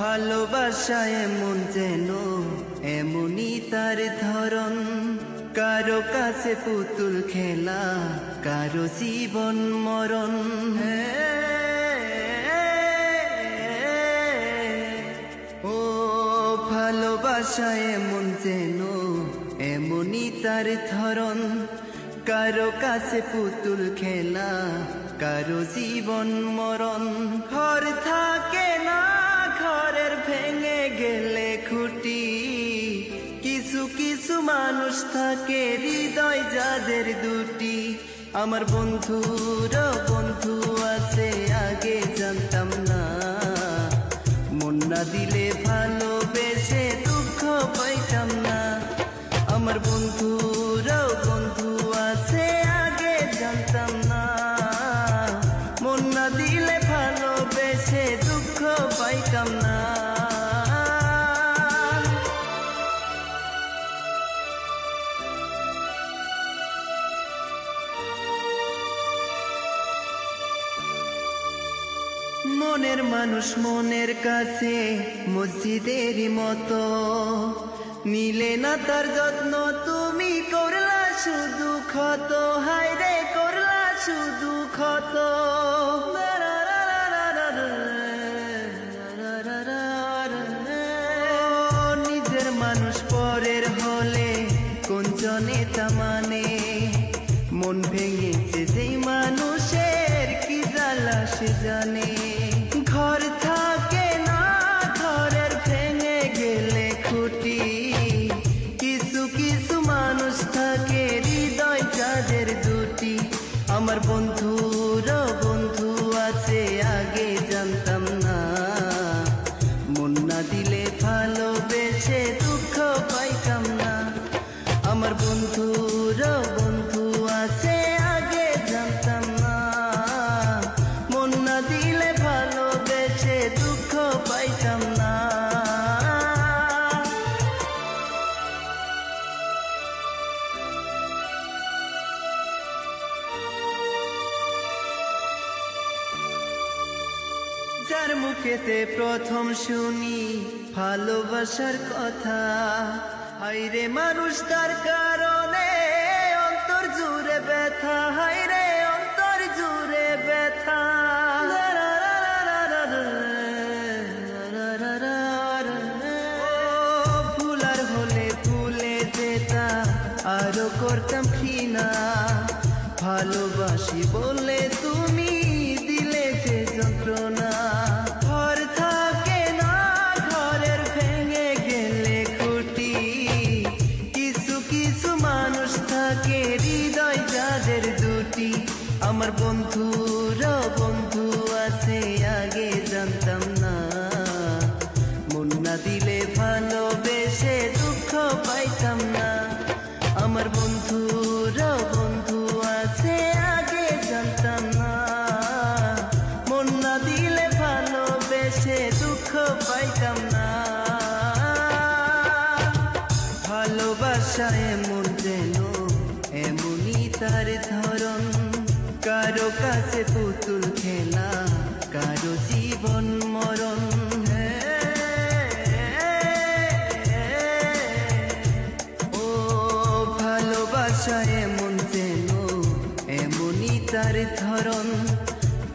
ভালোবাসা এমন যেন এমনই তার ধরন, কারো কাছে পুতুল খেলা, কারো জীবন মরণ। ও ভালোবাসা এমন যেন এমনই তার ধরন, কারো কাছে পুতুল খেলা, কারো জীবন মরণ। ঘর থাকে না, ঘরের ভেঙে গেলে খুঁটি, কিছু কিছু মানুষ থাকে হৃদয় যাদের দুটি। আমার বন্ধুর বন্ধু আছে আগে জানতাম না, মন না দিলে ভালোবেসে দুঃখ পাইতাম না। আমার বন্ধুর বন্ধু আছে আগে জানতাম না, মন না দিলে ভালোবেসে দুঃখ পাইতাম না। মনের মানুষ মনের কাছে মসজিদের মতো, নিলে না তার যত্ন তুমি করলা শুধু ক্ষত। হায় রে করলা শুধু ক্ষত। নিজের মানুষ পরের হলে কোন জনে তা মানে, মন ভেঙেছে যেই মানুষের কি জ্বালা সে জানে। ঘর থাকে না, ঘরের ভেঙে গেলে খুঁটি, কিছু কিছু মানুষ থাকে হৃদয় যাদের দুটি। আমার বন্ধুর বন্ধু আছে আগে জানতাম না, মন না দিলে ভালোবেসে দুঃখ পাইতাম না। আমার বন্ধুর বন্ধু আছে আগে জানতাম না, মন না দিলে ভালোবেসে দুঃখ পাইতাম না। যার মুখেতে প্রথম শুনি ভালোবাসার কথা, হায়রে মানুষ তার কারণে অন্তর জুড়ে ব্যথা। হায়রে অন্তর জুড়ে ব্যথা। ফুলার হলে ফুলে যেতা, আরো করতাম ঘৃণা, ভালোবাসি বলে তুমি দিলে যে যন্ত্রণা। ঘর থাকে না, ঘরের ভেঙে গেলে খুঁটি, কিছু কিছু মানুষ থাকে হৃদয় যাদের দুটি। আমার বন্ধুর বন্ধু আছে আগে জানতাম না, মন না দিলে ভালোবেসে দুঃখ পাইতাম না। আমার বন্ধুর বন্ধু আছে আগে জানতাম না, মন না দিলে ভালোবেসে দুঃখ পাইতাম না। ভালোবাসা এমন যেন এমনই তার ধরন, কারো কাছে পুতুল খেলা, কারো জীবন মরণ। ও ভালোবাসা এমন যেন এমনই তার ধরন,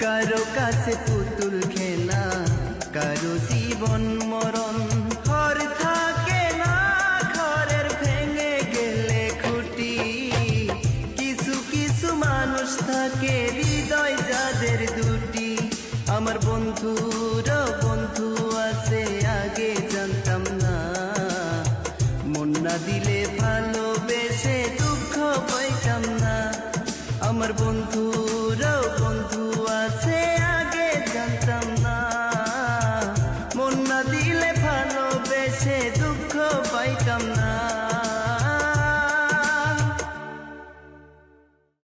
কারো কাছে পুতুল খেলা, কারো জীবন মরণ।